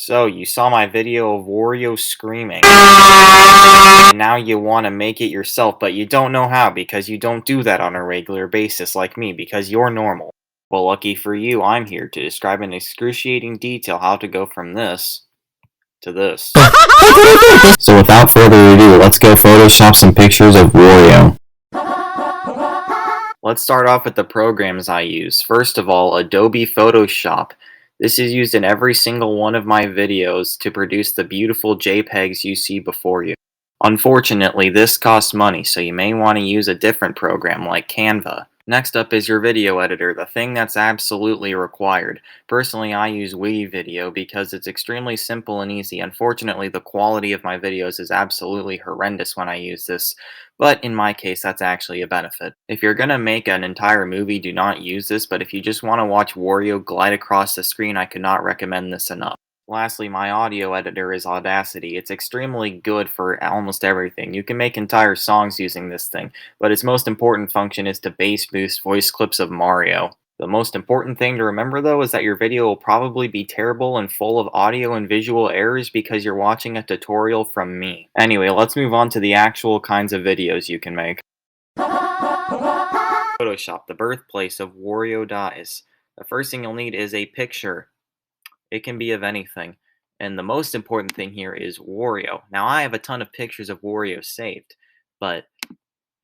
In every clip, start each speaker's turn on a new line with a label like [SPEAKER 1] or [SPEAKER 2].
[SPEAKER 1] So, you saw my video of Wario screaming, and now you want to make it yourself, but you don't know how because you don't do that on a regular basis like me because you're normal. Well, lucky for you, I'm here to describe in excruciating detail how to go from this to this. So without further ado, let's go Photoshop some pictures of Wario. Let's start off with the programs I use. First of all, Adobe Photoshop. This is used in every single one of my videos to produce the beautiful JPEGs you see before you. Unfortunately, this costs money, so you may want to use a different program like Canva. Next up is your video editor, the thing that's absolutely required. Personally, I use Video because it's extremely simple and easy. Unfortunately, the quality of my videos is absolutely horrendous when I use this, but in my case, that's actually a benefit. If you're gonna make an entire movie, do not use this, but if you just want to watch Wario glide across the screen, I could not recommend this enough. Lastly, my audio editor is Audacity. It's extremely good for almost everything. You can make entire songs using this thing, but its most important function is to bass boost voice clips of Mario. The most important thing to remember though is that your video will probably be terrible and full of audio and visual errors because you're watching a tutorial from me. Anyway, let's move on to the actual kinds of videos you can make. Photoshop, the birthplace of Wario dies. The first thing you'll need is a picture. It can be of anything. And the most important thing here is Wario. Now, I have a ton of pictures of Wario saved, but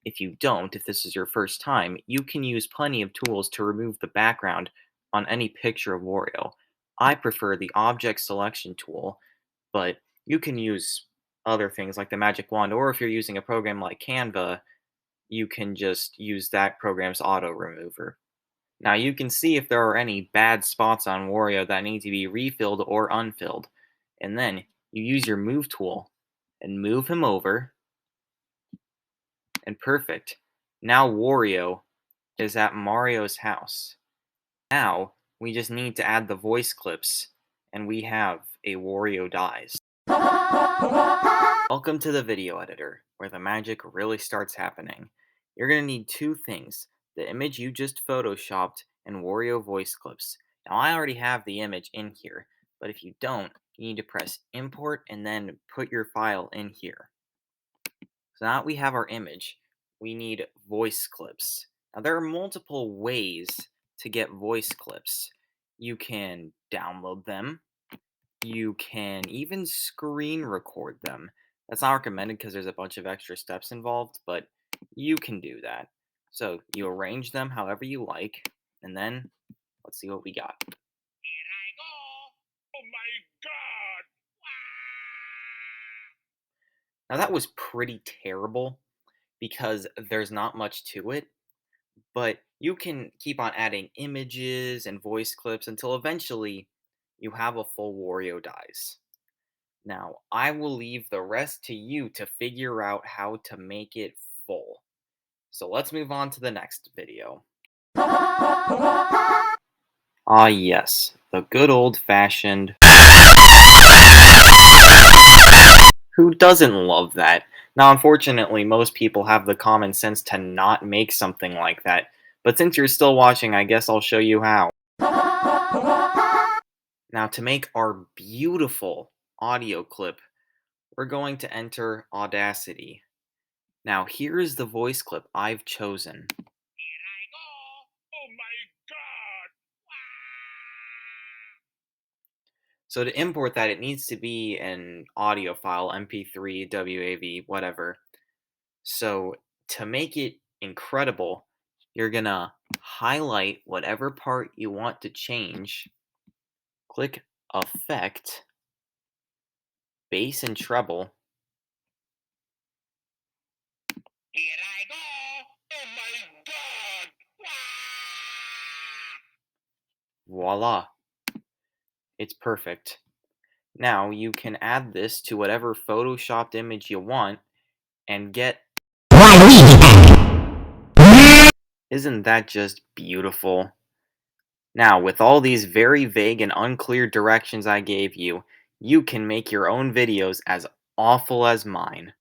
[SPEAKER 1] if you don't, if this is your first time, you can use plenty of tools to remove the background on any picture of Wario. I prefer the object selection tool, but you can use other things like the magic wand, or if you're using a program like Canva, you can just use that program's auto remover. Now you can see if there are any bad spots on Wario that need to be refilled or unfilled. And then you use your move tool and move him over. And perfect. Now Wario is at Mario's house. Now we just need to add the voice clips and we have a Wario dies. Welcome to the video editor, where the magic really starts happening. You're going to need two things: the image you just photoshopped and Wario voice clips. Now I already have the image in here, but if you don't, you need to press import and then put your file in here. So now that we have our image, we need voice clips. Now there are multiple ways to get voice clips. You can download them. You can even screen record them. That's not recommended because there's a bunch of extra steps involved, but you can do that. So you arrange them however you like, and then let's see what we got.
[SPEAKER 2] Here I go! Oh my god!
[SPEAKER 1] Now that was pretty terrible because there's not much to it, but you can keep on adding images and voice clips until eventually you have a full Wario dies. Now, I will leave the rest to you to figure out how to make it full. So let's move on to the next video. Ah yes, the good old-fashioned... Who doesn't love that? Now, unfortunately, most people have the common sense to not make something like that, but since you're still watching, I guess I'll show you how. Now, to make our beautiful audio clip, we're going to enter Audacity. Now, here is the voice clip I've chosen.
[SPEAKER 2] Here I go! Oh my god!
[SPEAKER 1] So to import that, it needs to be an audio file, MP3, WAV, whatever. So to make it incredible, you're gonna highlight whatever part you want to change, click Effect, Bass and Treble,
[SPEAKER 2] Here I go! Oh my god!
[SPEAKER 1] voila, it's perfect. Now you can add this to whatever photoshopped image you want and get... Isn't that just beautiful? Now, with all these very vague and unclear directions I gave you, you can make your own videos as awful as mine.